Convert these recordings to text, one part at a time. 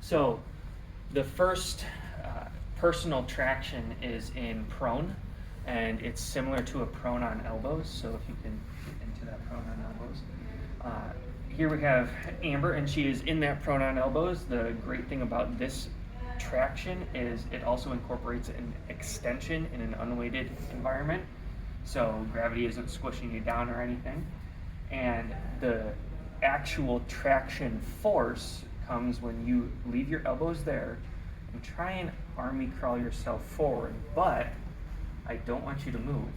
So the first personal traction is in prone, and it's similar to a prone on elbows. So if you can get into that prone on elbows. Here we have Amber, and she is in that prone on elbows. The great thing about this traction is it also incorporates an extension in an unweighted environment. So gravity isn't squishing you down or anything. And the actual traction force comes when you leave your elbows there and try and army crawl yourself forward, but I don't want you to move,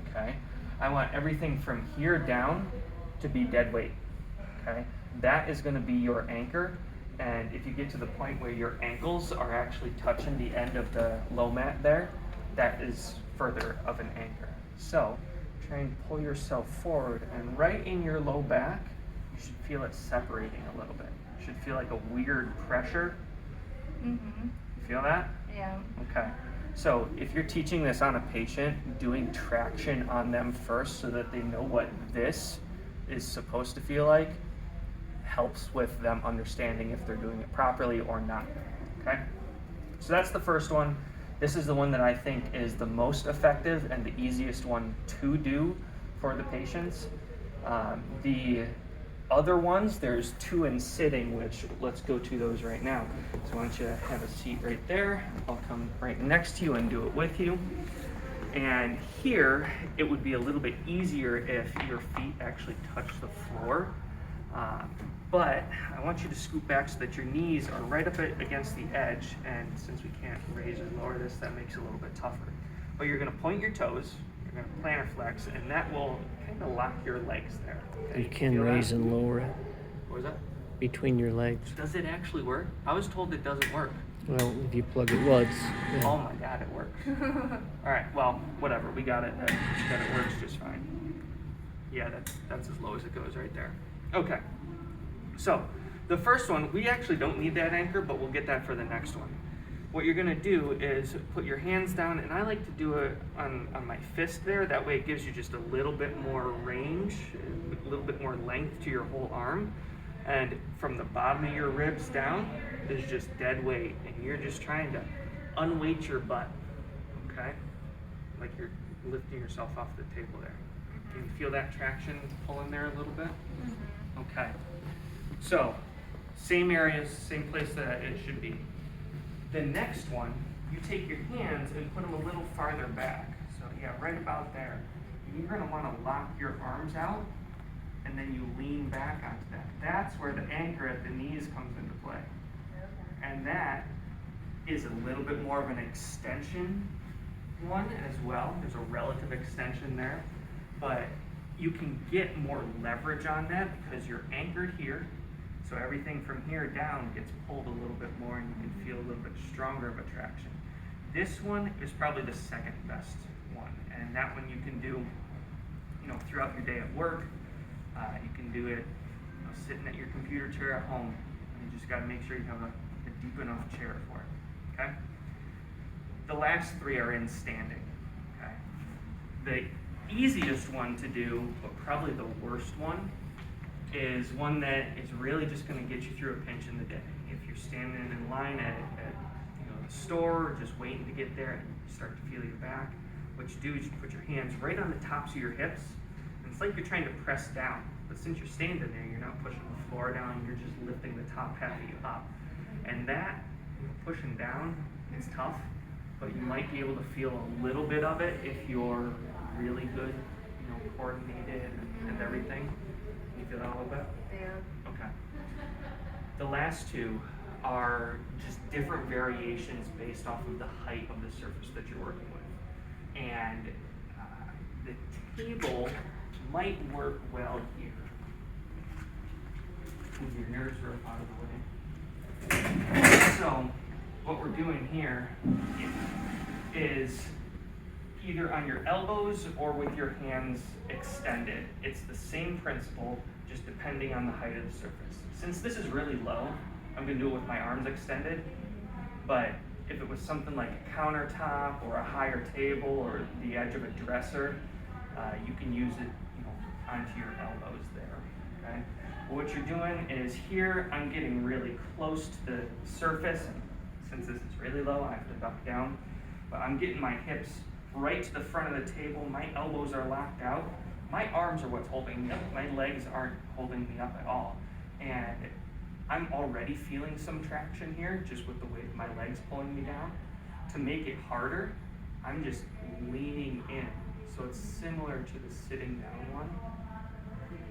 okay? I want everything from here down to be dead weight, okay? That is gonna be your anchor, and if you get to the point where your ankles are actually touching the end of the low mat there, that is further of an anchor. So try and pull yourself forward, and right in your low back, you should feel it separating a little bit. You should feel like a weird pressure. Mm-hmm. You feel that? Yeah. Okay. So if you're teaching this on a patient, doing traction on them first so that they know what this is supposed to feel like helps with them understanding if they're doing it properly or not. Okay? So that's the first one. This is the one that I think is the most effective and the easiest one to do for the patients. The other ones, there's two in sitting, which let's go to those right now. So why don't you have a seat right there? I'll come right next to you and do it with you. And here, it would be a little bit easier if your feet actually touch the floor. But I want you to scoot back so that your knees are right up against the edge. And since we can't raise or lower this, that makes it a little bit tougher. But you're gonna point your toes, you're gonna plantar flex, and that will kind of lock your legs there. Okay? You can Feel raise that? and lower it What was that? between your legs. Does it actually work? I was told it doesn't work. Well, if you plug it, well, it's, yeah. Oh my God, it works. All right, well, whatever, we got it. That it works just fine. Yeah, that's as low as it goes right there. Okay, so the first one, we actually don't need that anchor, but we'll get that for the next one. What you're gonna do is put your hands down, and I like to do it on my fist there. That way it gives you just a little bit more range, a little bit more length to your whole arm. And from the bottom of your ribs down is just dead weight, and you're just trying to unweight your butt, okay? Like you're lifting yourself off the table there. Can you feel that traction pulling there a little bit? Mm-hmm. Okay. So, same areas, same place that it should be. The next one, you take your hands and put them a little farther back. So yeah, right about there. You're gonna wanna lock your arms out, and then you lean back onto that. That's where the anchor at the knees comes into play. And that is a little bit more of an extension one as well. There's a relative extension there, but you can get more leverage on that because you're anchored here. So everything from here down gets pulled a little bit more, and you can feel a little bit stronger of a traction. This one is probably the second best one, and that one you can do, throughout your day at work. You can do it sitting at your computer chair at home. You just got to make sure you have a deep enough chair for it. Okay. The last three are in standing. Okay. The easiest one to do, but probably the worst one, is one that is really just going to get you through a pinch in the day. If you're standing in line at the store, just waiting to get there, and you start to feel your back, what you do is you put your hands right on the tops of your hips, and it's like you're trying to press down. But since you're standing there, you're not pushing the floor down, you're just lifting the top half of you up. And that, pushing down, is tough, but you might be able to feel a little bit of it if you're really good, coordinated and everything. Can you feel that a little bit? Yeah. Okay. The last two are just different variations based off of the height of the surface that you're working with. And the table might work well here. Move your nerves out of the way. So what we're doing here is either on your elbows or with your hands extended. It's the same principle, just depending on the height of the surface. Since this is really low, I'm gonna do it with my arms extended, but if it was something like a countertop or a higher table or the edge of a dresser, you can use it onto your elbows there, okay? What you're doing is here, I'm getting really close to the surface. Since this is really low, I have to duck down. But I'm getting my hips right to the front of the table. My elbows are locked out. My arms are what's holding me up. My legs aren't holding me up at all. And I'm already feeling some traction here, just with the weight of my legs pulling me down. To make it harder, I'm just leaning in. So it's similar to the sitting down one.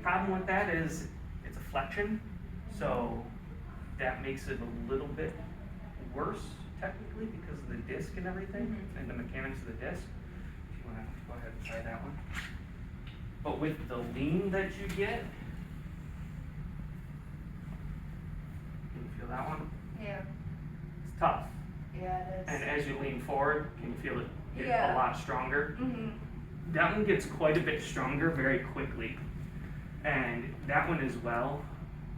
Problem with that is it's a flexion, so that makes it a little bit worse technically because of the disc and everything and the mechanics of the disc. If you want to go ahead and try that one. But with the lean that you get, can you feel that one? Yeah. It's tough. Yeah, it is. And as you lean forward, can you feel it get Yeah. a lot stronger? Mm-hmm. That one gets quite a bit stronger very quickly. And that one as well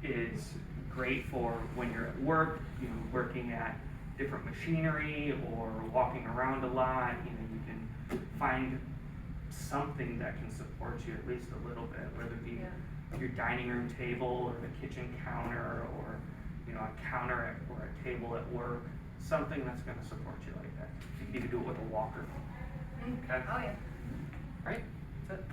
is great for when you're at work, you know, working at different machinery or walking around a lot. You know, you can find something that can support you at least a little bit, whether it be your dining room table or the kitchen counter or, you know, a counter or a table at work, something that's going to support you like that. You can even do it with a walker. Mm-hmm. Okay. Oh, yeah. Right? That's it.